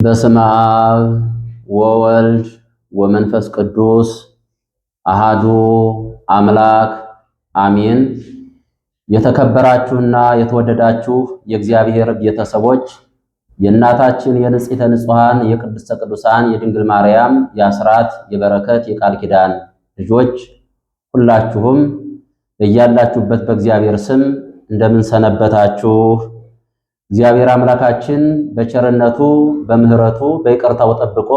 በስመ አብ ወወልድ ወመንፈስ ቅዱስ አሃዱ አምላክ አሜን። የተከበራችሁና የተወደዳችሁ የእግዚአብሔር ቤተሰቦች የእናታችን የንጽሕተ ንጹሐን የቅድስተ ቅዱሳን የድንግል ማርያም የአስራት የበረከት የቃል ኪዳን ልጆች ሁላችሁም እያላችሁበት በእግዚአብሔር ስም እንደምን ሰነበታችሁ? እግዚአብሔር አምላካችን በቸርነቱ በምህረቱ በይቅርታው ጠብቆ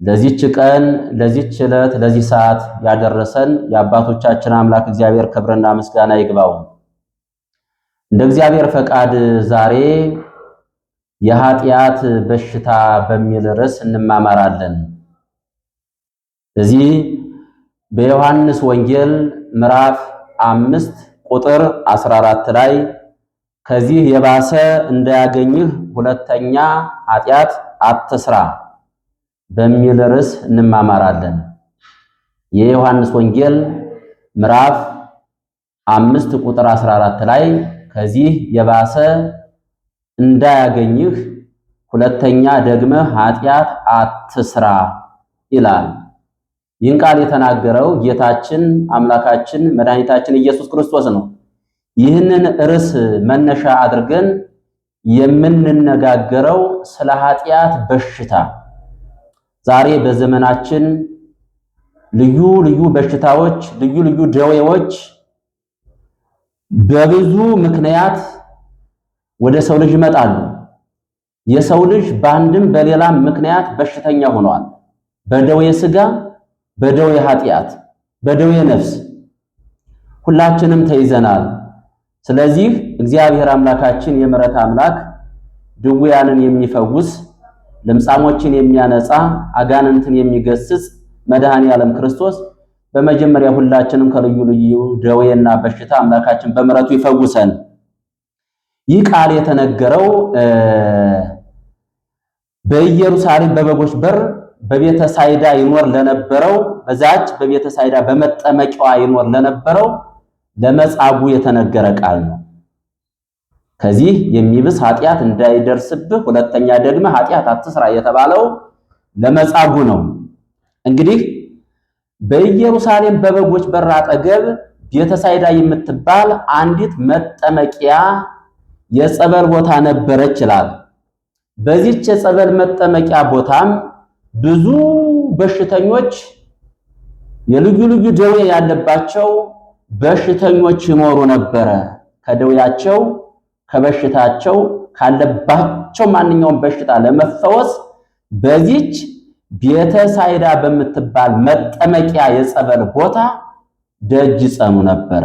ለዚች ቀን ለዚች ዕለት ለዚህ ሰዓት ያደረሰን የአባቶቻችን አምላክ እግዚአብሔር ክብርና ምስጋና ይግባው። እንደ እግዚአብሔር ፈቃድ ዛሬ የኃጢአት በሽታ በሚል ርዕስ እንማማራለን። እዚህ በዮሐንስ ወንጌል ምዕራፍ 5 ቁጥር 14 ላይ ከዚህ የባሰ እንዳያገኝህ ሁለተኛ ኃጢአት አትስራ በሚል ርዕስ እንማማራለን። የዮሐንስ ወንጌል ምዕራፍ 5 ቁጥር 14 ላይ ከዚህ የባሰ እንዳያገኝህ ሁለተኛ ደግመህ ኃጢአት አትስራ ይላል። ይህን ቃል የተናገረው ጌታችን አምላካችን መድኃኒታችን ኢየሱስ ክርስቶስ ነው። ይህንን ርዕስ መነሻ አድርገን የምንነጋገረው ስለ ኃጢአት በሽታ። ዛሬ በዘመናችን ልዩ ልዩ በሽታዎች፣ ልዩ ልዩ ደዌዎች በብዙ ምክንያት ወደ ሰው ልጅ ይመጣሉ። የሰው ልጅ በአንድም በሌላም ምክንያት በሽተኛ ሆኗል። በደዌ ሥጋ፣ በደዌ ኃጢአት፣ በደዌ ነፍስ ሁላችንም ተይዘናል። ስለዚህ እግዚአብሔር አምላካችን የምሕረት አምላክ ድውያንን የሚፈውስ ለምጻሞችን የሚያነጻ አጋንንትን የሚገስጽ መድኃኔ ዓለም ክርስቶስ በመጀመሪያ ሁላችንም ከልዩ ልዩ ደዌና በሽታ አምላካችን በምሕረቱ ይፈውሰን። ይህ ቃል የተነገረው በኢየሩሳሌም በበጎች በር በቤተ ሳይዳ ይኖር ለነበረው በዛች በቤተ ሳይዳ በመጠመቂያዋ ይኖር ለነበረው ለመጻጉዕ የተነገረ ቃል ነው። ከዚህ የሚብስ ኃጢአት እንዳይደርስብህ ሁለተኛ ደግመህ ኃጢአት አትስራ የተባለው ለመጻጉዕ ነው። እንግዲህ በኢየሩሳሌም በበጎች በር አጠገብ ቤተ ሳይዳ የምትባል አንዲት መጠመቂያ የጸበል ቦታ ነበረች ይላል። በዚህች የጸበል መጠመቂያ ቦታም ብዙ በሽተኞች የልዩ ልዩ ደዌ ያለባቸው በሽተኞች ይኖሩ ነበረ። ከደዌያቸው ከበሽታቸው ካለባቸው ማንኛውም በሽታ ለመፈወስ በዚች ቤተ ሳይዳ በምትባል መጠመቂያ የጸበል ቦታ ደጅ ጸኑ ነበረ።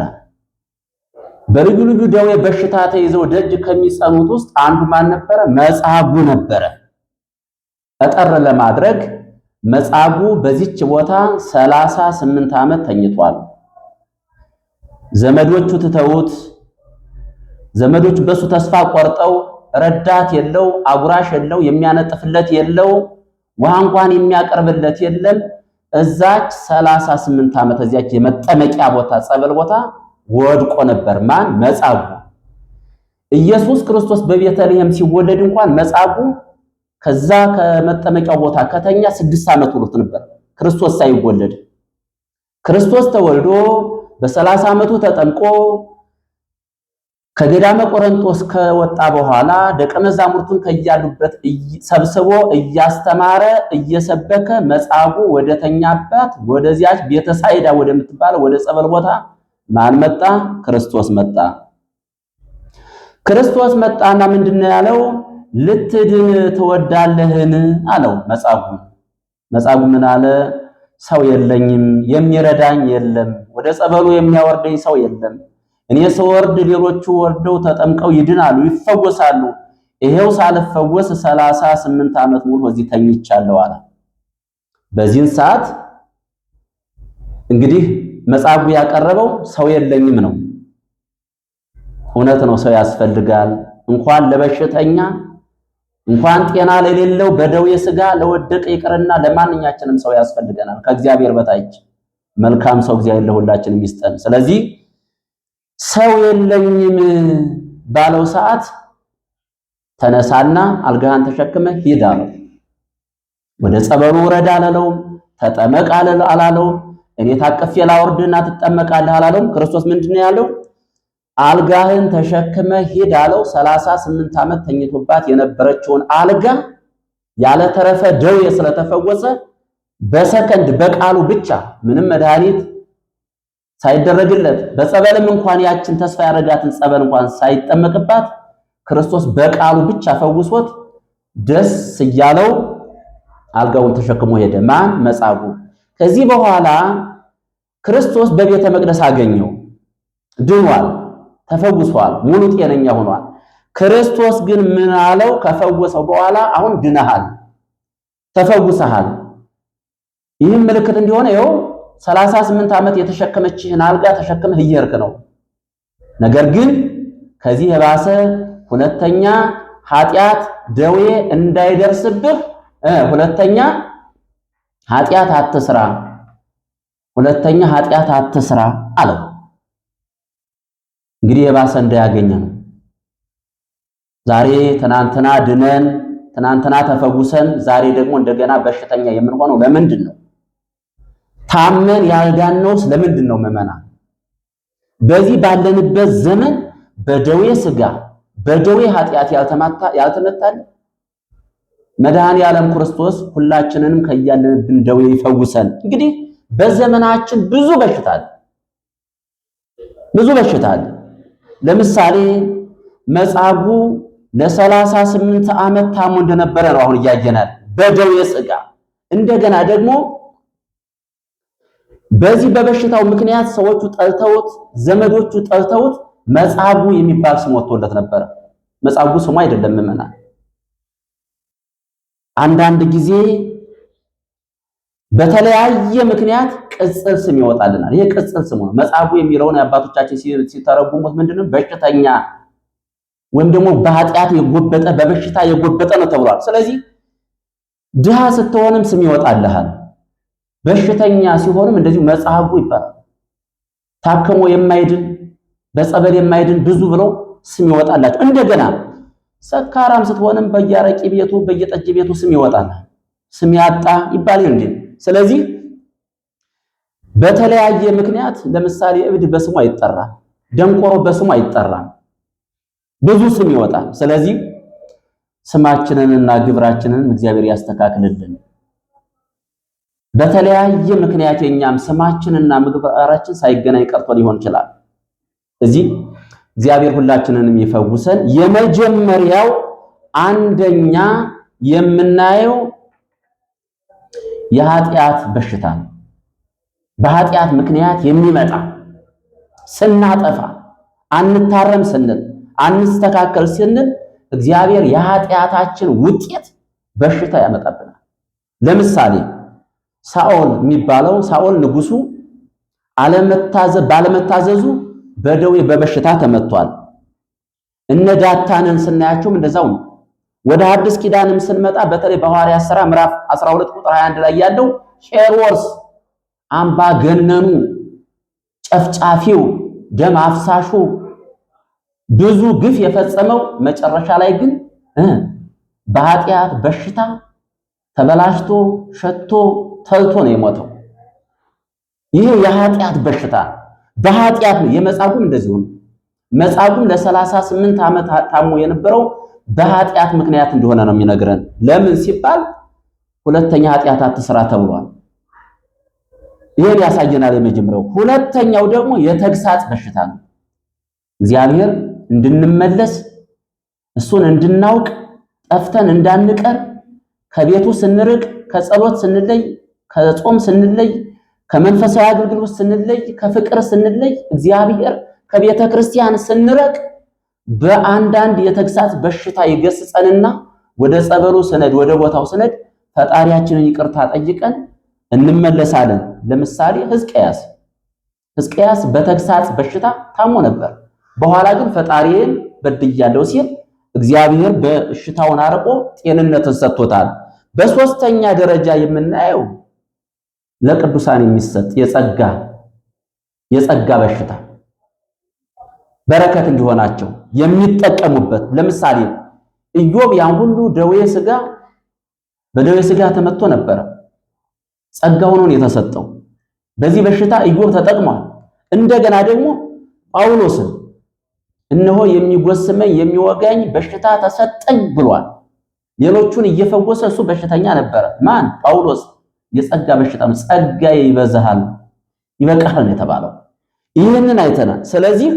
በልዩ ልዩ ደዌ በሽታ ተይዘው ደጅ ከሚጸኑት ውስጥ አንዱ ማን ነበረ? መጻጉዕ ነበረ። እጠር ለማድረግ መጻጉዕ በዚች ቦታ 38 ዓመት ተኝቷል። ዘመዶቹ ትተውት፣ ዘመዶቹ በሱ ተስፋ ቆርጠው፣ ረዳት የለው፣ አጉራሽ የለው፣ የሚያነጥፍለት የለው፣ ውሃ እንኳን የሚያቀርብለት የለም። እዛች 38 ዓመት እዚያች የመጠመቂያ ቦታ ጸበል ቦታ ወድቆ ነበር። ማን? መጻጉዕ። ኢየሱስ ክርስቶስ በቤተልሔም ሲወለድ እንኳን መጻጉዕ ከዛ ከመጠመቂያው ቦታ ከተኛ 6 ዓመት ሆኖት ነበር። ክርስቶስ ሳይወለድ ክርስቶስ ተወልዶ በ30 ዓመቱ ተጠምቆ ከገዳመ ቆሮንቶስ ከወጣ በኋላ ደቀ መዛሙርቱን ከያሉበት ሰብስቦ እያስተማረ እየሰበከ መጻጉዕ ወደተኛባት ወደዚያች ቤተ ሳይዳ ወደምትባለው ወደ ጸበል ቦታ ማን መጣ? ክርስቶስ መጣ። ክርስቶስ መጣና ምንድነው ያለው? ልትድን ትወዳለህን አለው መጻጉዕ። መጻጉዕ ምን አለ? ሰው የለኝም፣ የሚረዳኝ የለም፣ ወደ ጸበሉ የሚያወርደኝ ሰው የለም። እኔ ስወርድ ሌሎቹ ወርደው ተጠምቀው ይድናሉ፣ ይፈወሳሉ። ይሄው ሳልፈወስ 38 ዓመት ሙሉ እዚህ ተኝቻለሁ አለ። በዚህን ሰዓት እንግዲህ መጻጉዕ ያቀረበው ሰው የለኝም ነው። እውነት ነው፣ ሰው ያስፈልጋል። እንኳን ለበሽተኛ እንኳን ጤና ለሌለው በደዌ ሥጋ ለወደቀ ይቅርና ለማንኛችንም ሰው ያስፈልገናል። ከእግዚአብሔር በታች መልካም ሰው እግዚአብሔር ለሁላችንም ይስጠን። ስለዚህ ሰው የለኝም ባለው ሰዓት ተነሳና አልጋህን ተሸክመ ሂድ አለው። ወደ ጸበሉ ውረድ አላለውም። ተጠመቅ አላለውም። እኔ ታቅፌ ላወርድህና ትጠመቃለህ አላለውም። ክርስቶስ ምንድነው ያለው? አልጋህን ተሸክመ ሂድ አለው። 38 ዓመት ተኝቶባት የነበረችውን አልጋ ያለ ተረፈ ደዌ ስለተፈወሰ በሰከንድ በቃሉ ብቻ ምንም መድኃኒት ሳይደረግለት በጸበልም እንኳን ያችን ተስፋ ያደረጋትን ጸበል እንኳን ሳይጠመቅባት ክርስቶስ በቃሉ ብቻ ፈውሶት ደስ እያለው አልጋውን ተሸክሞ ሄደ። ማን? መጻጉዕ። ከዚህ በኋላ ክርስቶስ በቤተ መቅደስ አገኘው። ድኗል፣ ተፈውሷል፣ ሙሉ ጤነኛ ሆኗል። ክርስቶስ ግን ምን አለው? ከፈወሰው በኋላ አሁን ድነሃል፣ ተፈውሰሃል። ይህም ምልክት እንዲሆነ ይኸው 38 ዓመት የተሸከመችህን አልጋ ተሸክመህ እየሄድክ ነው። ነገር ግን ከዚህ የባሰ ሁለተኛ ኃጢአት ደዌ እንዳይደርስብህ ሁለተኛ ኃጢአት አትስራ አለው። እንግዲህ የባሰ እንዳያገኘ ነው። ዛሬ ትናንትና ድነን ትናንትና ተፈውሰን ዛሬ ደግሞ እንደገና በሽተኛ የምንሆነው ለምንድን ነው? ታመን ያልዳነውስ ለምንድን ነው? ምዕመናን በዚህ ባለንበት ዘመን በደዌ ሥጋ በደዌ ኃጢአት ያልተመታል መድኃኔ ዓለም ክርስቶስ ሁላችንንም ከያለንብን ደዌ ይፈውሰን። እንግዲህ በዘመናችን ብዙ በሽታ አለ። ለምሳሌ መጻጉዕ ለ38 ዓመት ታሞ እንደነበረ ነው አሁን እያየናል በደዌ ሥጋ። እንደገና ደግሞ በዚህ በበሽታው ምክንያት ሰዎቹ ጠልተውት ዘመዶቹ ጠልተውት መጻጉዕ የሚባል ስም ወጥቶለት ነበር። መጻጉዕ ስሙ አይደለም ምዕመናን። አንዳንድ ጊዜ በተለያየ ምክንያት ቅጽል ስም ይወጣልናል። ይሄ ቅጽል ስሙ ነው። መጻጉዕ የሚለውን አባቶቻችን ሲተረጉሙት ምንድነው? በሽተኛ ወይም ደግሞ በኃጢአት የጎበጠ በበሽታ የጎበጠ ነው ተብሏል። ስለዚህ ድሃ ስትሆንም ስም ይወጣልሃል። በሽተኛ ሲሆንም እንደዚሁ መጻጉዕ ይባላል። ታክሞ የማይድን በጸበል የማይድን ብዙ ብለው ስም ይወጣላቸው። እንደገና ሰካራም ስትሆንም በየአረቂ ቤቱ በየጠጅ ቤቱ ስም ይወጣል። ስም ያጣ ይባል እንዴ? ስለዚህ በተለያየ ምክንያት ለምሳሌ እብድ በስሙ አይጠራም፣ ደንቆሮ በስሙ አይጠራም፣ ብዙ ስም ይወጣል። ስለዚህ ስማችንንና ግብራችንን እግዚአብሔር ያስተካክልልን። በተለያየ ምክንያት የኛም ስማችንና ምግባራችን ሳይገናኝ ቀርቶ ሊሆን ይችላል። እዚህ እግዚአብሔር ሁላችንንም ይፈውሰን። የመጀመሪያው አንደኛ የምናየው የኃጢአት በሽታ ነው። በኃጢአት ምክንያት የሚመጣ ስናጠፋ አንታረም ስንል አንስተካከል ስንል እግዚአብሔር የኃጢአታችን ውጤት በሽታ ያመጣብናል። ለምሳሌ ሳኦል የሚባለው ሳኦል ንጉሱ ባለመታዘዙ በደዌ በበሽታ ተመቷል። እነ ዳታንን ስናያቸውም እንደዛው ነው። ወደ አዲስ ኪዳንም ስንመጣ በተለይ በሐዋርያት ሥራ ምዕራፍ 12 ቁጥር 21 ላይ ያለው ሄሮድስ አምባገነኑ፣ ጨፍጫፊው፣ ደም አፍሳሹ ብዙ ግፍ የፈጸመው መጨረሻ ላይ ግን በኃጢአት በሽታ ተበላሽቶ ሸቶ ተልቶ ነው የሞተው። ይሄ የኃጢአት በሽታ በኃጢአት ነው። የመጻጉዕም እንደዚሁ ነው። መጻጉዕም ለ38 ዓመት ታሞ የነበረው በኃጢአት ምክንያት እንደሆነ ነው የሚነግረን። ለምን ሲባል ሁለተኛ ኃጢአት አትስራ ተብሏል። ይሄን ያሳየናል የመጀመሪያው። ሁለተኛው ደግሞ የተግሳጽ በሽታ ነው። እግዚአብሔር እንድንመለስ እሱን እንድናውቅ ጠፍተን እንዳንቀር ከቤቱ ስንርቅ ከጸሎት ስንለይ ከጾም ስንለይ ከመንፈሳዊ አገልግሎት ስንለይ ከፍቅር ስንለይ እግዚአብሔር ከቤተ ክርስቲያን ስንርቅ በአንዳንድ የተግሳጽ በሽታ ይገስጸንና ወደ ጸበሉ ስነድ ወደ ቦታው ስነድ ፈጣሪያችንን ይቅርታ ጠይቀን እንመለሳለን። ለምሳሌ ሕዝቅያስ በተግሳጽ በሽታ ታሞ ነበር። በኋላ ግን ፈጣሪዬን በድያለሁ ሲል እግዚአብሔር በሽታውን አርቆ ጤንነትን ሰጥቶታል። በሶስተኛ ደረጃ የምናየው ለቅዱሳን የሚሰጥ የጸጋ በሽታ በረከት እንዲሆናቸው የሚጠቀሙበት። ለምሳሌ ኢዮብ ያን ሁሉ ደዌ ሥጋ በደዌ ሥጋ ተመትቶ ነበረ። ጸጋውን ነው የተሰጠው። በዚህ በሽታ ኢዮብ ተጠቅሟል። እንደገና ደግሞ ጳውሎስን እነሆ የሚጎስመኝ የሚወጋኝ በሽታ ተሰጠኝ ብሏል። ሌሎቹን እየፈወሰ እሱ በሽተኛ ነበረ። ማን? ጳውሎስ። የጸጋ በሽታ ነው። ጸጋዬ ይበዛሃል ይበቃሃል ነው የተባለው። ይህንን አይተናል። ስለዚህ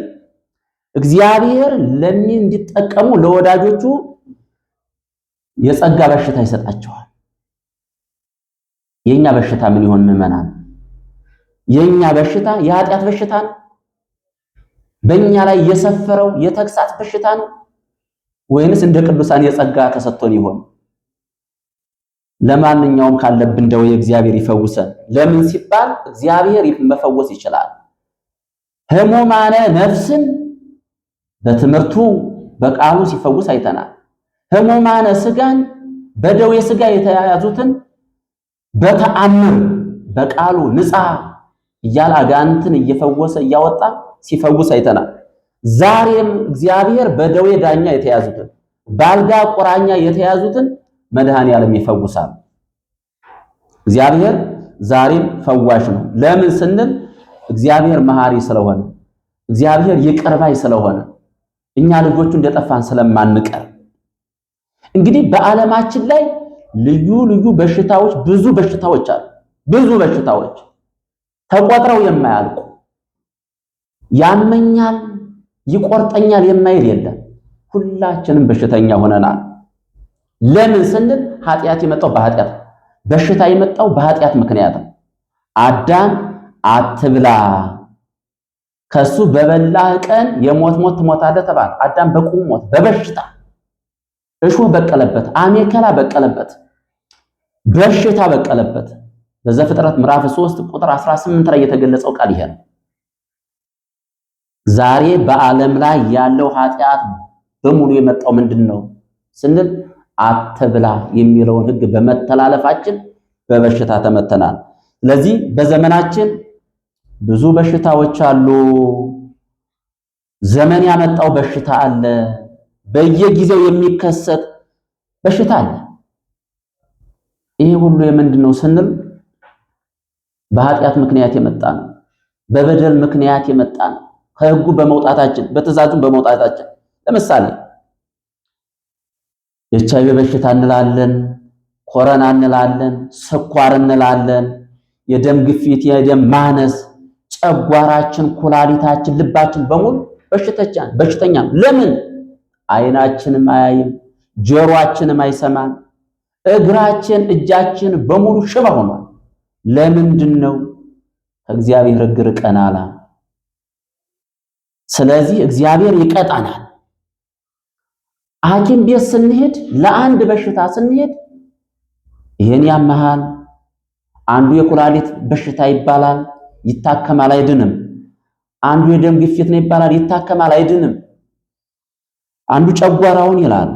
እግዚአብሔር ለምን እንዲጠቀሙ ለወዳጆቹ የጸጋ በሽታ ይሰጣቸዋል። የኛ በሽታ ምን ይሆን ምዕመናን? የኛ በሽታ የኃጢአት በሽታ ነው? በእኛ ላይ የሰፈረው የተግሳጽ በሽታ ነው ወይንስ እንደ ቅዱሳን የጸጋ ተሰጥቶን ይሆን? ለማንኛውም ካለብን ደዌ እግዚአብሔር ይፈውሰን። ለምን ሲባል እግዚአብሔር መፈወስ ይችላል። ሕሙማነ ነፍስን በትምህርቱ በቃሉ ሲፈውስ አይተናል። ሕሙማነ ሥጋን በደዌ ሥጋ የተያዙትን በተአምር በቃሉ ንጻ እያለ አጋንንትን እየፈወሰ እያወጣ ሲፈውስ አይተናል። ዛሬም እግዚአብሔር በደዌ ዳኛ የተያዙትን በአልጋ ቁራኛ የተያዙትን መድኃኔዓለም ይፈውሳል። እግዚአብሔር ዛሬም ፈዋሽ ነው። ለምን ስንል እግዚአብሔር መሐሪ ስለሆነ፣ እግዚአብሔር ይቅር ባይ ስለሆነ፣ እኛ ልጆቹ እንደጠፋን ስለማንቀር። እንግዲህ በዓለማችን ላይ ልዩ ልዩ በሽታዎች ብዙ በሽታዎች አሉ። ብዙ በሽታዎች ተቆጥረው የማያልቁ ያመኛል ይቆርጠኛል የማይል የለም። ሁላችንም በሽተኛ ሆነናል። ለምን ስንል ኃጢአት የመጣው በኃጢአት፣ በሽታ የመጣው በኃጢአት ምክንያት ነው። አዳም አትብላ ከሱ በበላህ ቀን የሞት ሞት ትሞታለህ ተባለ። አዳም በቁሙ ሞት፣ በበሽታ እሾህ በቀለበት፣ አሜከላ በቀለበት፣ በሽታ በቀለበት። በዘፍጥረት ምዕራፍ 3 ቁጥር 18 ላይ የተገለጸው ቃል ይሄ ነው። ዛሬ በዓለም ላይ ያለው ኃጢአት በሙሉ የመጣው ምንድነው ስንል አትብላ የሚለውን ሕግ በመተላለፋችን በበሽታ ተመተናል። ስለዚህ በዘመናችን ብዙ በሽታዎች አሉ። ዘመን ያመጣው በሽታ አለ። በየጊዜው የሚከሰት በሽታ አለ። ይሄ ሁሉ የምንድነው ስንል በኃጢአት ምክንያት የመጣ ነው። በበደል ምክንያት የመጣ ነው። ከሕጉ በመውጣታችን በትእዛዙ በመውጣታችን ለምሳሌ ኤችአይቪ በሽታ እንላለን፣ ኮረና እንላለን፣ ስኳር እንላለን፣ የደም ግፊት፣ የደም ማነስ፣ ጨጓራችን፣ ኩላሊታችን፣ ልባችን በሙሉ በሽተኛ። ለምን? አይናችንም አያይም፣ ጆሮአችንም አይሰማም፣ እግራችን፣ እጃችን በሙሉ ሽባ ሆኗል። ለምንድነው? ከእግዚአብሔር ሕግ ርቀናል። ስለዚህ እግዚአብሔር ይቀጣናል። ሐኪም ቤት ስንሄድ ለአንድ በሽታ ስንሄድ ይሄን ያመሃል፣ አንዱ የኩላሊት በሽታ ይባላል፣ ይታከማል፣ አይድንም። አንዱ የደም ግፊት ነው ይባላል፣ ይታከማል፣ አይድንም። አንዱ ጨጓራውን ይላል።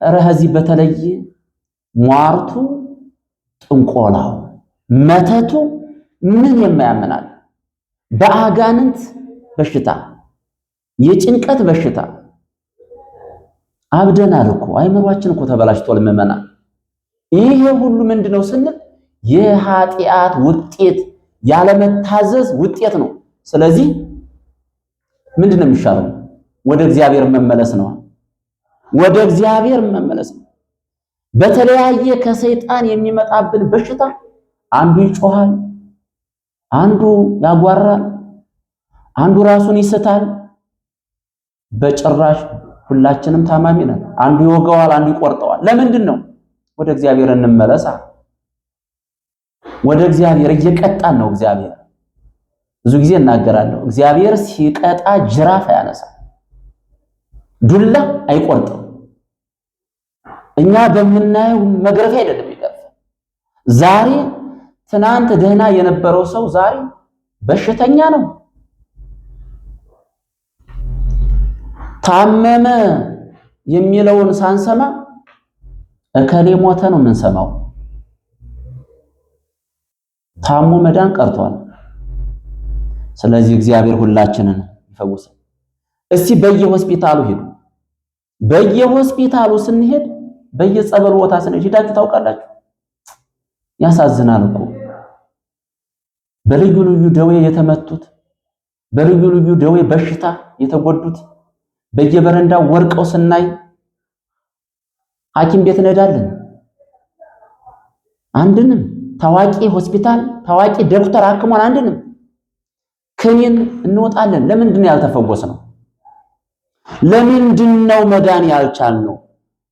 ኧረ ከዚህ በተለይ ሟርቱ፣ ጥንቆላው፣ መተቱ ምን የማያመናል? በአጋንንት በሽታ፣ የጭንቀት በሽታ አብደናል እኮ። አይምሯችን እኮ ተበላሽቷል ምዕመናን። ይሄ ሁሉ ምንድነው ስንል የኃጢአት ውጤት፣ ያለመታዘዝ ውጤት ነው። ስለዚህ ምንድነው የሚሻለው? ወደ እግዚአብሔር መመለስ ነው። ወደ እግዚአብሔር መመለስ ነው። በተለያየ ከሰይጣን የሚመጣብን በሽታ አንዱ ይጮሃል፣ አንዱ ያጓራል፣ አንዱ ራሱን ይስታል። በጭራሽ ሁላችንም ታማሚ ነን። አንዱ ይወጋዋል፣ አንዱ ይቆርጠዋል። ለምንድን ነው? ወደ እግዚአብሔር እንመለሳ። ወደ እግዚአብሔር እየቀጣን ነው። እግዚአብሔር ብዙ ጊዜ እናገራለሁ፣ እግዚአብሔር ሲቀጣ ጅራፍ አያነሳም፣ ዱላ አይቆርጥም። እኛ በምናየው መግረፊያ አይደለም የሚገርፍ። ዛሬ ትናንት ደህና የነበረው ሰው ዛሬ በሽተኛ ነው። ታመመ የሚለውን ሳንሰማ እከሌ ሞተ ነው የምንሰማው። ታሞ መዳን ቀርቷል። ስለዚህ እግዚአብሔር ሁላችንን ይፈውሰን። እስቲ በየሆስፒታሉ ሄዱ፣ በየሆስፒታሉ ስንሄድ በየጸበል ቦታ ስንሄድ ሄዳችሁ ታውቃላችሁ? ያሳዝናል እኮ በልዩ ልዩ ደዌ የተመቱት በልዩ ልዩ ደዌ በሽታ የተጎዱት በየበረንዳው ወርቀው ስናይ ሐኪም ቤት እንሄዳለን። አንድንም ታዋቂ ሆስፒታል ታዋቂ ዶክተር አክሞን አንድንም ከኔን እንወጣለን። ለምንድን ነው ያልተፈወስነው? ለምንድን ነው መዳን ያልቻልነው?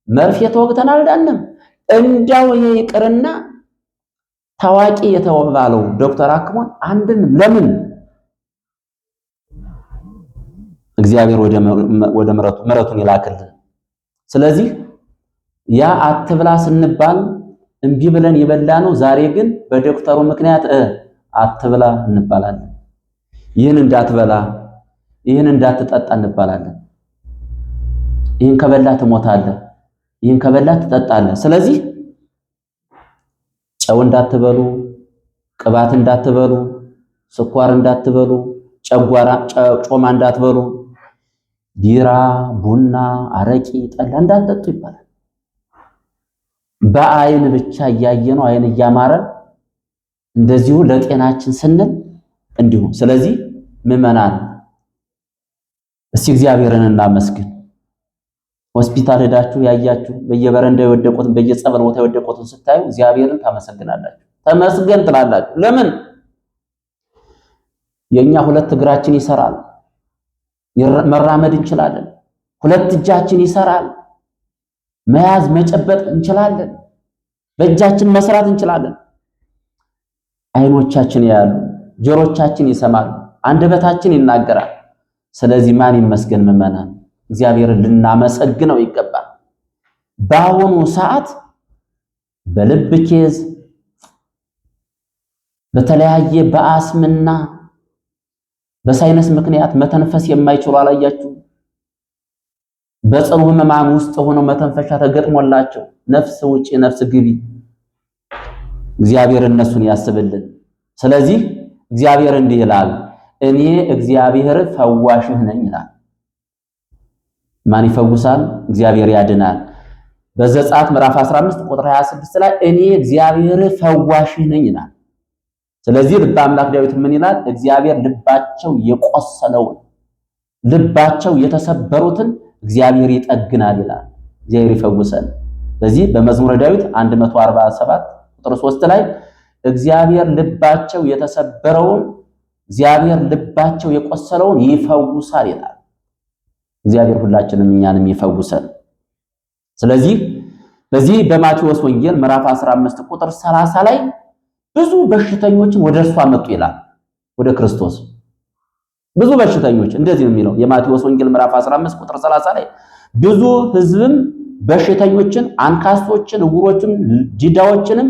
መርፌ ተወግተን አልዳንም። እንዳው ይቅርና ታዋቂ የተባለው ዶክተር አክሞን አንድንም ለምን? እግዚአብሔር ወደ ምሕረቱን ይላክልን። ስለዚህ ያ አትብላ ስንባል እምቢ ብለን የበላነው ዛሬ ግን በዶክተሩ ምክንያት አትብላ እንባላለን። ይህን እንዳትበላ ይህን እንዳትጠጣ እንባላለን። ይህን ከበላ ትሞታለህ፣ ይህን ከበላ ትጠጣለህ። ስለዚህ ጨው እንዳትበሉ፣ ቅባት እንዳትበሉ፣ ስኳር እንዳትበሉ፣ ጨጓራ ጮማ እንዳትበሉ፣ ቢራ፣ ቡና፣ አረቂ፣ ጠላ እንዳትጠጡ ይባላል። በአይን ብቻ እያየነው አይን እያማረ እንደዚሁ ለጤናችን ስንል እንዲሁ። ስለዚህ ምዕመናን እስቲ እግዚአብሔርን እናመስግን። ሆስፒታል ሄዳችሁ ያያችሁ በየበረንዳው የወደቁትን በየጸበል ቦታ የወደቁትን ስታዩ እግዚአብሔርን ታመሰግናላችሁ፣ ተመስገን ትላላችሁ። ለምን? የኛ ሁለት እግራችን ይሰራል፣ መራመድ እንችላለን። ሁለት እጃችን ይሰራል፣ መያዝ መጨበጥ እንችላለን። በእጃችን መስራት እንችላለን። አይኖቻችን ያያሉ፣ ጆሮቻችን ይሰማሉ፣ አንደበታችን ይናገራል። ስለዚህ ማን ይመስገን? ምዕመናን እግዚአብሔርን ልናመሰግነው ይገባል። በአሁኑ ሰዓት በልብ ኬዝ በተለያየ በአስምና በሳይነስ ምክንያት መተንፈስ የማይችሉ አላያችሁ? በጽኑ ሕመም ውስጥ ሆነው መተንፈሻ ተገጥሞላቸው ነፍስ ውጪ ነፍስ ግቢ። እግዚአብሔር እነሱን ያስብልን። ስለዚህ እግዚአብሔር እንዲህ ይላል፣ እኔ እግዚአብሔር ፈዋሽህ ነኝ ይላል። ማን ይፈውሳል? እግዚአብሔር ያድናል። በዘጸአት ምዕራፍ 15 ቁጥር 26 ላይ እኔ እግዚአብሔር ፈዋሽህ ነኝ ይላል። ስለዚህ ልበ አምላክ ዳዊት ምን ይላል? እግዚአብሔር ልባቸው የቆሰለውን ልባቸው የተሰበሩትን እግዚአብሔር ይጠግናል ይላል። እግዚአብሔር ይፈውሰን። በዚህ በመዝሙረ ዳዊት 147 ቁጥር 3 ላይ እግዚአብሔር ልባቸው የተሰበረውን እግዚአብሔር ልባቸው የቆሰለውን ይፈውሳል ይላል። እግዚአብሔር ሁላችንም እኛንም ይፈውሰን። ስለዚህ በዚህ በማቴዎስ ወንጌል ምዕራፍ 15 ቁጥር 30 ላይ ብዙ በሽተኞችን ወደ እርሱ አመጡ ይላል። ወደ ክርስቶስ ብዙ በሽተኞች እንደዚህ ነው የሚለው የማቴዎስ ወንጌል ምዕራፍ 15 ቁጥር 30 ላይ ብዙ ሕዝብም በሽተኞችን፣ አንካሶችን፣ ዕውሮችን፣ ዲዳዎችንም፣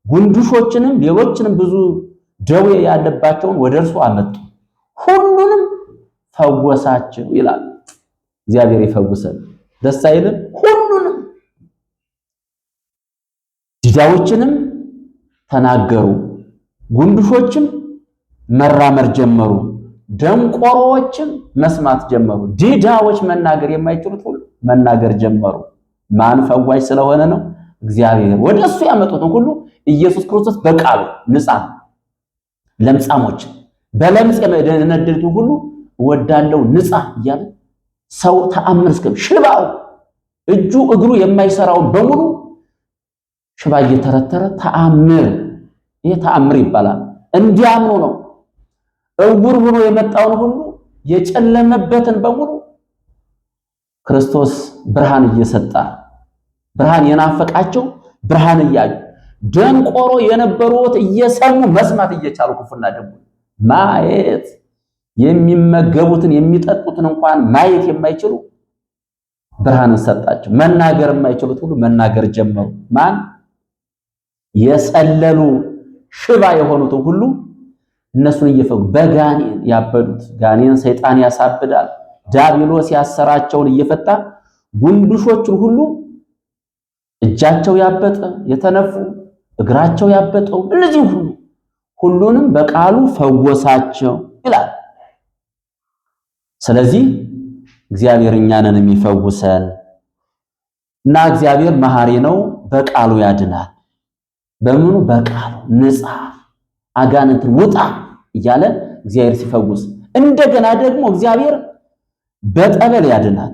ጉንዱሾችንም ሌሎችንም ብዙ ደዌ ያለባቸውን ወደ እርሱ አመጡ፣ ሁሉንም ፈወሳቸው ይላል። እግዚአብሔር ይፈውሰን። ደስ አይልም? ሁሉንም ዲዳዎችንም ተናገሩ፣ ጉንዱሾችም መራመር ጀመሩ፣ ደንቆሮዎችም መስማት ጀመሩ። ዲዳዎች መናገር የማይችሉት ሁሉ መናገር ጀመሩ። ማን? ፈዋሽ ስለሆነ ነው እግዚአብሔር። ወደ እሱ ያመጡትን ሁሉ ኢየሱስ ክርስቶስ በቃሉ ንጻ፣ ለምጻሞች በለምጽ የነደዱትን ሁሉ ወዳለው ንጻ እያለ ሰው ተአምር እስከ ሽባው እጁ እግሩ የማይሰራውን በሙሉ ሽባ እየተረተረ ተአምር፣ ይሄ ተአምር ይባላል። እንዲያምኑ ነው። እውር ሆኖ የመጣውን ሁሉ የጨለመበትን በሙሉ ክርስቶስ ብርሃን እየሰጣ ብርሃን የናፈቃቸው ብርሃን እያዩ ደንቆሮ የነበሩት እየሰሙ መስማት እየቻሉ ክፉና ደጉ ማየት የሚመገቡትን የሚጠጡትን እንኳን ማየት የማይችሉ ብርሃንን ሰጣቸው። መናገር የማይችሉት ሁሉ መናገር ጀመሩ። ማን? የሰለሉ ሽባ የሆኑትን ሁሉ እነሱን እየፈጉ በጋኔን ያበዱት፣ ጋኔን ሰይጣን ያሳብዳል፣ ዲያብሎስ ያሰራቸውን እየፈታ ጉንዱሾቹን ሁሉ እጃቸው ያበጠ የተነፉ እግራቸው ያበጠው እነዚህ ሁሉንም በቃሉ ፈወሳቸው ይላል። ስለዚህ እግዚአብሔር እኛንን የሚፈውሰን እና እግዚአብሔር መሐሪ ነው፣ በቃሉ ያድናል። በምኑ? በቃሉ ንጻ አጋንንትን ውጣ እያለ እግዚአብሔር ሲፈውስ፣ እንደገና ደግሞ እግዚአብሔር በጠበል ያድናል።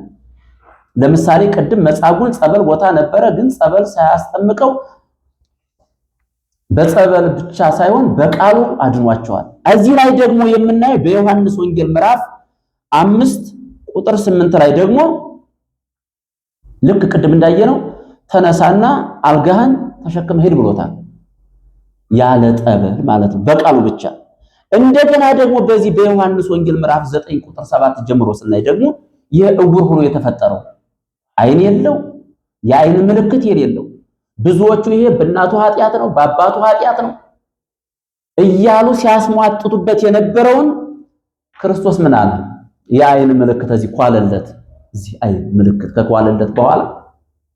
ለምሳሌ ቅድም መጻጉዕን ጸበል ቦታ ነበረ፣ ግን ጸበል ሳያስጠምቀው በጸበል ብቻ ሳይሆን በቃሉ አድኗቸዋል። እዚህ ላይ ደግሞ የምናየው በዮሐንስ ወንጌል ምዕራፍ 5 ቁጥር 8 ላይ ደግሞ ልክ ቅድም እንዳየነው ተነሳና አልጋህን ተሸክመ ሄድ ብሎታል። ያለ ጠበል ማለት ነው፣ በቃሉ ብቻ። እንደገና ደግሞ በዚህ በዮሐንስ ወንጌል ምዕራፍ 9 ቁጥር 7 ጀምሮ ስናይ ደግሞ የዕውር ሆኖ የተፈጠረው ዓይን የለው የዓይን ምልክት የሌለው ብዙዎቹ ይሄ በእናቱ ኃጢአት ነው በአባቱ ኃጢአት ነው እያሉ ሲያስሟጥጡበት የነበረውን ክርስቶስ ምን አለ? የዓይን ምልክት እዚህ ኳለለት። እዚህ ዓይን ምልክት ከኳለለት በኋላ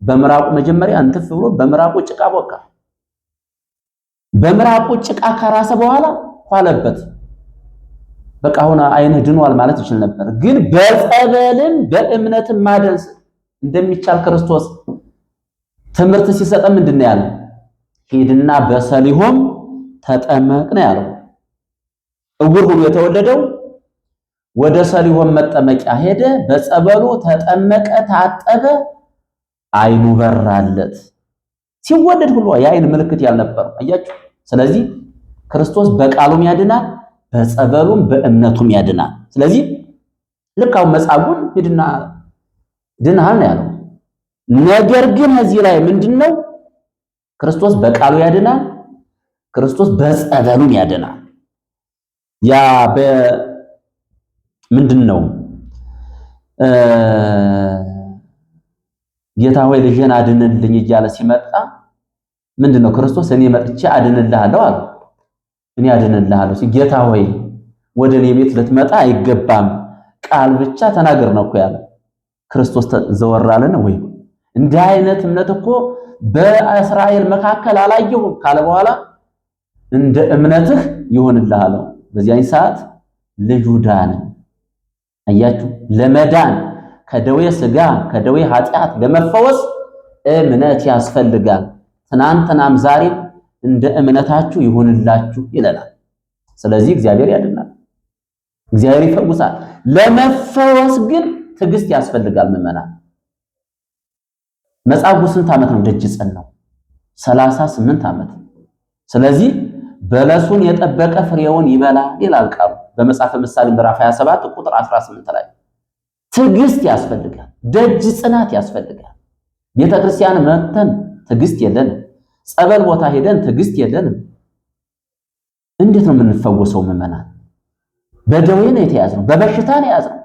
በምራቁ መጀመሪያ እንትፍ ብሎ በምራቁ ጭቃ ቦካ። በምራቁ ጭቃ ከራሰ በኋላ ኳለበት። በቃ አሁን ዓይንህ ድኗል ማለት ይችል ነበር። ግን በጸበልን በእምነትም ማደንስ እንደሚቻል ክርስቶስ ትምህርት ሲሰጠ ምንድን ነው ያለው? ሂድና በሰሊሆም ተጠመቅ ነው ያለው። ዕውር ሆኖ የተወለደው ወደ ሰሊሆም መጠመቂያ ሄደ፣ በጸበሉ ተጠመቀ፣ ታጠበ፣ ዓይኑ በራለት። ሲወለድ ሁሉ የዓይን ምልክት ያልነበረው አያችሁ። ስለዚህ ክርስቶስ በቃሉም ያድናል፣ በጸበሉም በእምነቱም ያድናል። ስለዚህ ልክ አሁን መጻጉዕን ሂድና ድነሃል ነው ያለው። ነገር ግን እዚህ ላይ ምንድነው? ክርስቶስ በቃሉ ያድናል፣ ክርስቶስ በጸበሉም ያድናል። ያ ምንድነው? ጌታ ሆይ ልጄን አድንልኝ እያለ ሲመጣ ምንድነው? ክርስቶስ እኔ መጥቼ አድንልሃለሁ አለ። እኔ አድንልሃለሁ ጌታ ሆይ ወደ እኔ ቤት ልትመጣ አይገባም፣ ቃል ብቻ ተናገር ነው እኮ ያለ። ክርስቶስ ዘወር አለ ነው ወይ? እንዲህ አይነት እምነት እኮ በእስራኤል መካከል አላየሁም ካለ በኋላ እንደ እምነትህ ይሆንልህ አለው። በዚያን ሰዓት ልጁ ዳነ። አያችሁ፣ ለመዳን ከደዌ ሥጋ ከደዌ ኃጢአት ለመፈወስ እምነት ያስፈልጋል። ትናንትናም ዛሬም እንደ እምነታችሁ ይሁንላችሁ ይለናል። ስለዚህ እግዚአብሔር ያድናል፣ እግዚአብሔር ይፈውሳል። ለመፈወስ ግን ትዕግስት ያስፈልጋል። ምዕመናን መጻጉዕ ስንት ዓመት ነው ደጅ ጸናው? 38 ዓመት። ስለዚህ በለሱን የጠበቀ ፍሬውን ይበላል ይላል ቃሉ በመጽሐፈ ምሳሌ ምዕራፍ 27 ቁጥር 18 ላይ። ትዕግስት ያስፈልጋል፣ ደጅ ጽናት ያስፈልጋል። ቤተክርስቲያን መተን ትዕግስት የለንም፣ ጸበል ቦታ ሄደን ትዕግስት የለንም። እንዴት ነው የምንፈወሰው? ምዕመናን በደዌ ነው የተያዝነው፣ በበሽታ ነው የያዝነው።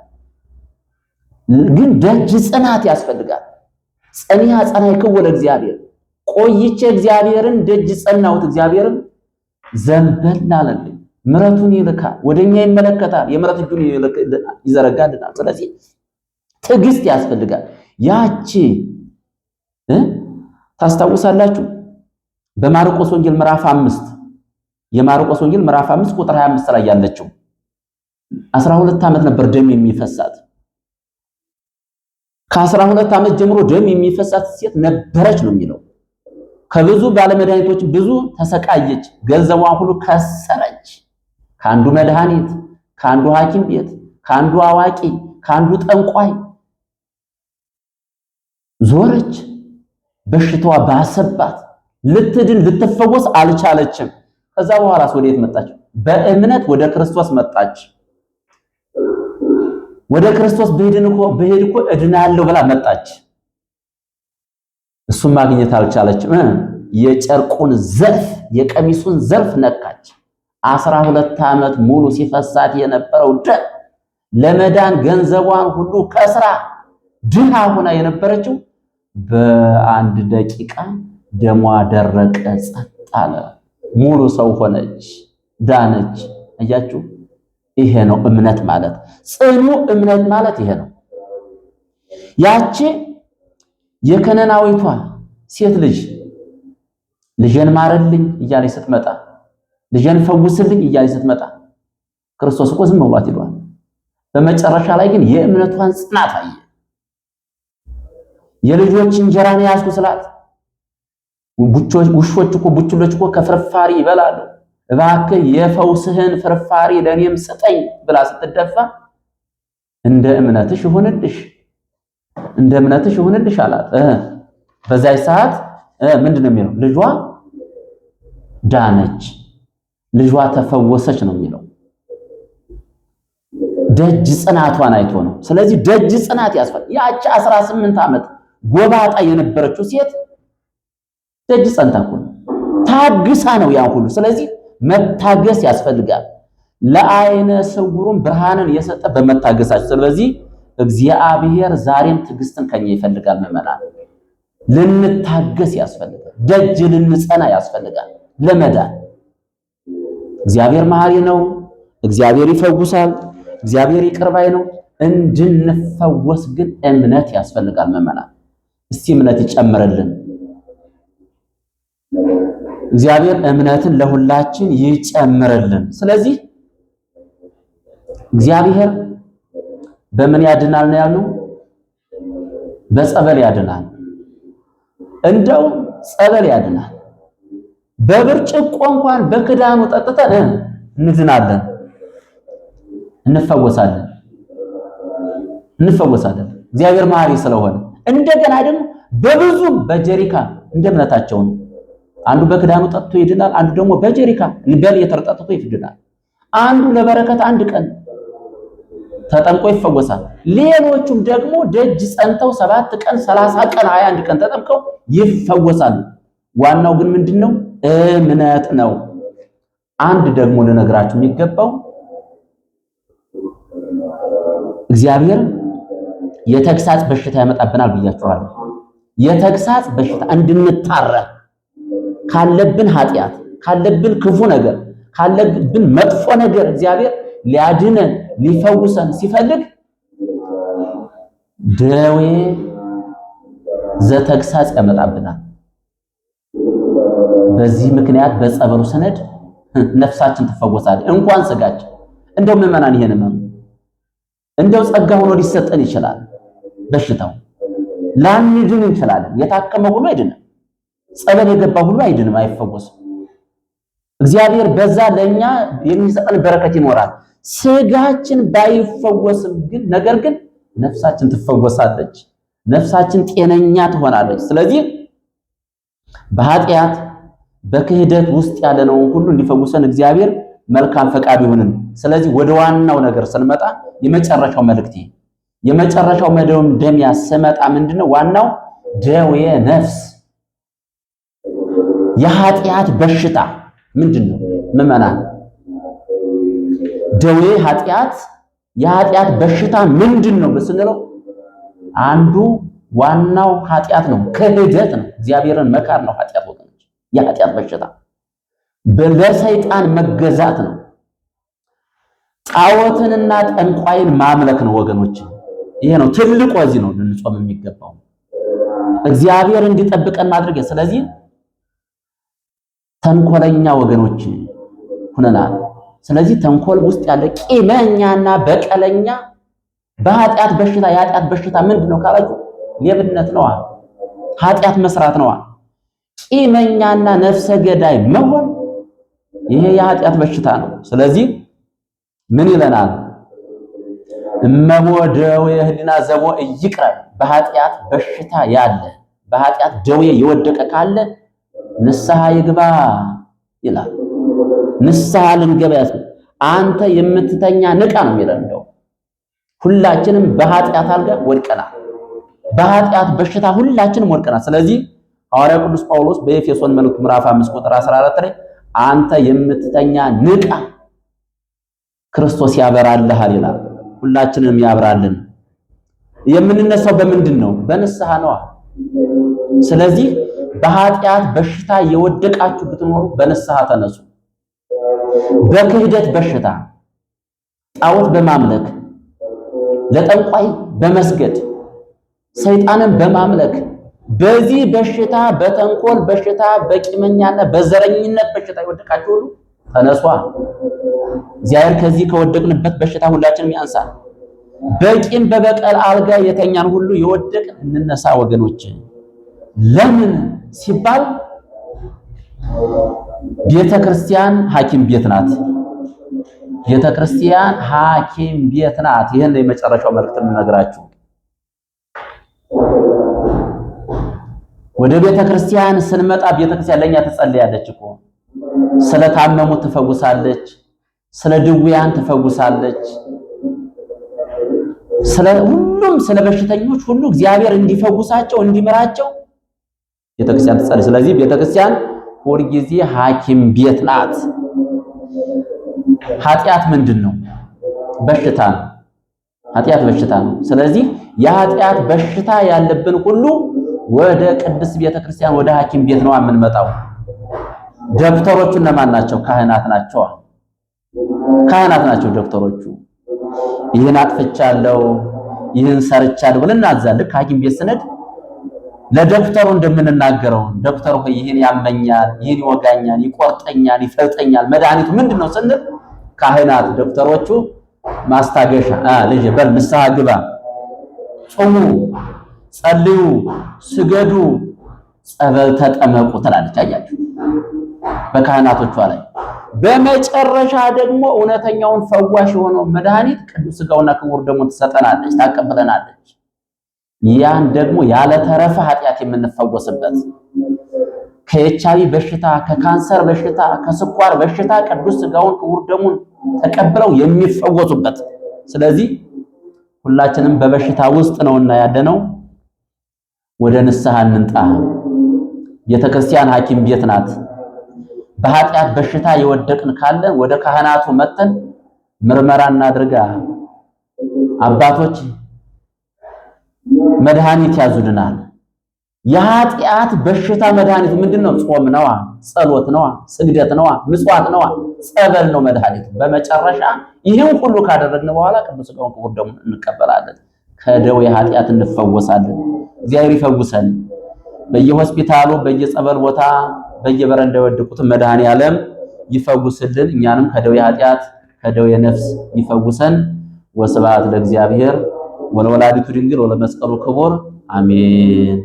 ግን ደጅ ጽናት ያስፈልጋል። ጸኒያ ጸናይክው ለእግዚአብሔር፣ ቆይቼ እግዚአብሔርን ደጅ ጸናሁት፣ እግዚአብሔርን ዘንበል አለልኝ። ምሕረቱን ይልካል፣ ወደኛ ይመለከታል፣ የምሕረት እጁን ይዘረጋልናል። ስለዚህ ትዕግስት ያስፈልጋል። ያቺ ታስታውሳላችሁ በማርቆስ ወንጌል ምዕራፍ 5 የማርቆስ ወንጌል ምዕራፍ 5 ቁጥር 25 ላይ ያለችው 12 ዓመት ነበር ደም የሚፈሳት። ከ12 ዓመት ጀምሮ ደም የሚፈሳት ሴት ነበረች ነው የሚለው። ከብዙ ባለመድኃኒቶች ብዙ ተሰቃየች፣ ገንዘቧን ሁሉ ከሰረች። ከአንዱ መድኃኒት፣ ከአንዱ ሐኪም ቤት፣ ከአንዱ አዋቂ፣ ከአንዱ ጠንቋይ ዞረች። በሽታዋ ባሰባት፣ ልትድን ልትፈወስ አልቻለችም። ከዛ በኋላስ ወዴት መጣች? በእምነት ወደ ክርስቶስ መጣች። ወደ ክርስቶስ በሄድ እኮ እድናለሁ ብላ መጣች። እሱም ማግኘት አልቻለችም። የጨርቁን ዘርፍ የቀሚሱን ዘርፍ ነካች። 12 ዓመት ሙሉ ሲፈሳት የነበረው ደም ለመዳን ገንዘቧን ሁሉ ከስራ ድሃ ሆና የነበረችው በአንድ ደቂቃ ደሟ ደረቀ፣ ጸጥ አለ። ሙሉ ሰው ሆነች፣ ዳነች። አያችሁ፣ ይሄ ነው እምነት ማለት። ጽኑ እምነት ማለት ይሄ ነው። ያቺ የከነናዊቷ ሴት ልጅ ልጄን ማረልኝ እያለች ስትመጣ፣ ልጄን ፈውስልኝ እያለች ስትመጣ ክርስቶስ እኮ ዝም ብሏት ይሏል። በመጨረሻ ላይ ግን የእምነቷን ጽናት አየ። የልጆች እንጀራ ነው ያዝኩ ስላት ውሾች እኮ ቡችሎች እኮ ከፍርፋሪ ይበላሉ፣ እባክህ የፈውስህን ፍርፋሪ ለኔም ስጠኝ ብላ ስትደፋ እንደ እምነትሽ ይሁንልሽ አላት። በዛይ ሰዓት ምንድነው የሚለው? ልጇ ዳነች፣ ልጇ ተፈወሰች ነው የሚለው። ደጅ ጽናቷን አይቶ ነው። ስለዚህ ደጅ ጽናት ያስፈልጋል። ያቺ 18 ዓመት ጎባጣ የነበረችው ሴት ደጅ ጸንታ እኮ ታግሳ ነው ያ ሁሉ። ስለዚህ መታገስ ያስፈልጋል። ለዓይነ ስውሩም ብርሃንን የሰጠ በመታገሳቸው። ስለዚህ እግዚአብሔር ዛሬም ትዕግስትን ከኛ ይፈልጋል። ምዕመናን ልንታገስ ያስፈልጋል። ደጅ ልንጸና ያስፈልጋል ለመዳን። እግዚአብሔር መሐሪ ነው። እግዚአብሔር ይፈውሳል። እግዚአብሔር ይቅር ባይ ነው። እንድንፈወስ ግን እምነት ያስፈልጋል። ምዕመናን እስቲ እምነት ይጨምርልን። እግዚአብሔር እምነትን ለሁላችን ይጨምርልን። ስለዚህ እግዚአብሔር በምን ያድናል ነው ያሉ? በጸበል ያድናል። እንደው ጸበል ያድናል። በብርጭቆ እንኳን በክዳኑ ጠጥተን እንድናለን፣ እንፈወሳለን። እግዚአብሔር መሐሪ ስለሆነ እንደገና ደግሞ በብዙ በጀሪካ እንደ እምነታቸው ነው። አንዱ በክዳኑ ጠጥቶ ይድናል፣ አንዱ ደግሞ በጀሪካ በሌትር ጠጥቶ ይድናል። አንዱ ለበረከት አንድ ቀን ተጠምቆ ይፈወሳል። ሌሎቹም ደግሞ ደጅ ጸንተው 7 ቀን 30 ቀን 21 ቀን ተጠምቀው ይፈወሳሉ። ዋናው ግን ምንድነው? እምነት ነው። አንድ ደግሞ ልነግራችሁ የሚገባው እግዚአብሔር የተግሳጽ በሽታ ያመጣብናል ብያችኋለሁ። የተግሳጽ በሽታ እንድንታረም ካለብን ኃጢአት፣ ካለብን ክፉ ነገር፣ ካለብን መጥፎ ነገር እግዚአብሔር ሊያድነን ሊፈውሰን ሲፈልግ ደዌ ዘተግሳጽ ያመጣብናል። በዚህ ምክንያት በጸበሉ ሰነድ ነፍሳችን ትፈወሳለች፣ እንኳን ስጋችን። እንደው ምዕመናን ይሄን ነው እንደው ጸጋ ሆኖ ሊሰጠን ይችላል። በሽታው ላንድን እንችላለን። የታከመ ሁሉ አይድንም። ጸበል የገባ ሁሉ አይድንም፣ አይፈወስም። እግዚአብሔር በዛ ለኛ የሚሰጠን በረከት ይኖራል። ስጋችን ባይፈወስም ግን ነገር ግን ነፍሳችን ትፈወሳለች፣ ነፍሳችን ጤነኛ ትሆናለች። ስለዚህ በኃጢአት በክህደት ውስጥ ያለነው ሁሉ እንዲፈውሰን እግዚአብሔር መልካም ፈቃድ ይሁንን። ስለዚህ ወደ ዋናው ነገር ስንመጣ የመጨረሻው መልእክት የመጨረሻው መደምደሚያ ስመጣ ምንድነው? ዋናው ደዌ ነፍስ የኃጢአት በሽታ ምንድነው? ምዕመናን ደዌ ኃጢአት የኃጢአት በሽታ ምንድነው ብስንለው አንዱ ዋናው ኃጢአት ነው፣ ክህደት ነው። እግዚአብሔርን መካር ነው ኃጢአት ወገኖች። የኃጢአት በሽታ ለሰይጣን መገዛት ነው። ጣዖትንና ጠንቋይን ማምለክ ነው ወገኖች። ይሄ ነው ትልቁ። እዚህ ነው ልንጾም የሚገባው እግዚአብሔር እንዲጠብቀን ማድረግ። ስለዚህ ተንኮለኛ ወገኖች ሁነናል። ስለዚህ ተንኮል ውስጥ ያለ ቂመኛና በቀለኛ በኃጢአት በሽታ የኃጢአት በሽታ ምንድነው ካላችሁ ሌብነት ነዋ፣ ኃጢአት መስራት ነዋ። ቂመኛና ነፍሰ ገዳይ መሆን ይሄ የኃጢአት በሽታ ነው። ስለዚህ ምን ይለናል? እመቦ ደዌ ህሊና ዘቦ ይቅረብ። በኃጢአት በሽታ ያለ በኃጢአት ደዌ የወደቀ ካለ ንስሐ ይግባ ይላል። ንስሐ ልንገባ አንተ የምትተኛ ንቃ ነው የሚለው። እንደው ሁላችንም በኃጢአት አልጋ ወድቀናል። በኃጢአት በሽታ ሁላችንም ወድቀናል። ስለዚህ ሐዋርያው ቅዱስ ጳውሎስ በኤፌሶን መልእክቱ ምዕራፍ 5 ቁጥር 14 ላይ አንተ የምትተኛ ንቃ ክርስቶስ ያበራልሃል ይላል። ሁላችንም ያብራልን። የምንነሳው በምንድን ነው? በንስሐ ነው። ስለዚህ በኃጢአት በሽታ የወደቃችሁ ብትኖሩ በንስሐ ተነሱ። በክህደት በሽታ ጣዖት በማምለክ ለጠንቋይ በመስገድ ሰይጣንን በማምለክ በዚህ በሽታ በተንኮል በሽታ በቂመኛና በዘረኝነት በሽታ የወደቃችሁ ሁሉ ተነሷ። እግዚአብሔር ከዚህ ከወደቅንበት በሽታ ሁላችንም ያንሳል። በቂም በበቀል አልጋ የተኛን ሁሉ የወደቅ እንነሳ ወገኖች። ለምን ሲባል ቤተክርስቲያን ሐኪም ቤት ናት። ቤተክርስቲያን ሐኪም ቤት ናት። ይሄን የመጨረሻው መልእክት የምነግራችሁ ወደ ቤተክርስቲያን ስንመጣ ቤተክርስቲያን ለኛ ትጸልያለች እኮ። ስለታመሙ ትፈውሳለች፣ ስለ ድውያን ትፈውሳለች፣ ስለ በሽተኞች ሁሉ እግዚአብሔር እንዲፈውሳቸው እንዲመራቸው ቤተክርስቲያን ትጸልይ። ስለዚህ ቤተክርስቲያን ሁልጊዜ ሐኪም ቤት ናት። ኃጢአት ምንድነው? በሽታ ነው። ኃጢአት በሽታ ነው። ስለዚህ የኃጢአት በሽታ ያለብን ሁሉ ወደ ቅድስት ቤተክርስቲያን ወደ ሐኪም ቤት ነው የምንመጣው። ዶክተሮቹ እነማን ናቸው? ካህናት ናቸው። ካህናት ናቸው ዶክተሮቹ። ይህን አጥፍቻለሁ፣ ይህን ሰርቻለሁ ብለን እናዛለን። ሐኪም ቤት ስንሄድ ለዶክተሩ እንደምንናገረው ዶክተር ሆይ ይህን ያመኛል፣ ይህን ይወጋኛል፣ ይቆርጠኛል፣ ይፈልጠኛል፣ መድኃኒቱ ምንድነው ስንል ካህናት ዶክተሮቹ ማስታገሻ ልጅ በል ንስሐ ግባ፣ ጾሙ፣ ጸልዩ፣ ስገዱ፣ ጸበል ተጠመቁ ትላለች። አያችሁ በካህናቶቿ ላይ። በመጨረሻ ደግሞ እውነተኛውን ፈዋሽ የሆነው መድኃኒት ቅዱስ ሥጋውና ክቡር ደሙን ትሰጠናለች፣ ታቀብለናለች። ያን ደግሞ ያለ ተረፈ ኃጢአት የምንፈወስበት ከኤችአይቪ በሽታ፣ ከካንሰር በሽታ፣ ከስኳር በሽታ ቅዱስ ሥጋውን ክቡር ደሙን ተቀብለው የሚፈወሱበት። ስለዚህ ሁላችንም በበሽታ ውስጥ ነውና ያለነው ወደ ንስሐ እንንጣ። ቤተክርስቲያን ሐኪም ቤት ናት። በኃጢአት በሽታ የወደቅን ካለን ወደ ካህናቱ መተን ምርመራ እናድርጋ። አባቶች መድኃኒት ያዙልናል። የኃጢአት በሽታ መድኃኒቱ ምንድነው? ጾም ነዋ፣ ጸሎት ነዋ፣ ስግደት ነዋ፣ ምጽዋት ነዋ፣ ጸበል ነው መድኃኒቱ። በመጨረሻ ይህን ሁሉ ካደረግን በኋላ ቅዱስ ሥጋውን ክቡር ደሙን እንቀበላለን። ከደዌ ኃጢአት እንፈወሳለን። እግዚአብሔር ይፈውሰን። በየሆስፒታሉ በየጸበል ቦታ በየበረንዳ የወደቁትን መድኃኔዓለም ይፈውስልን። እኛንም ከደዌ ኃጢአት ከደዌ ነፍስ ይፈውሰን። ወስብሐት ለእግዚአብሔር ወለወላዲቱ ድንግል ወለመስቀሉ ክቡር አሜን።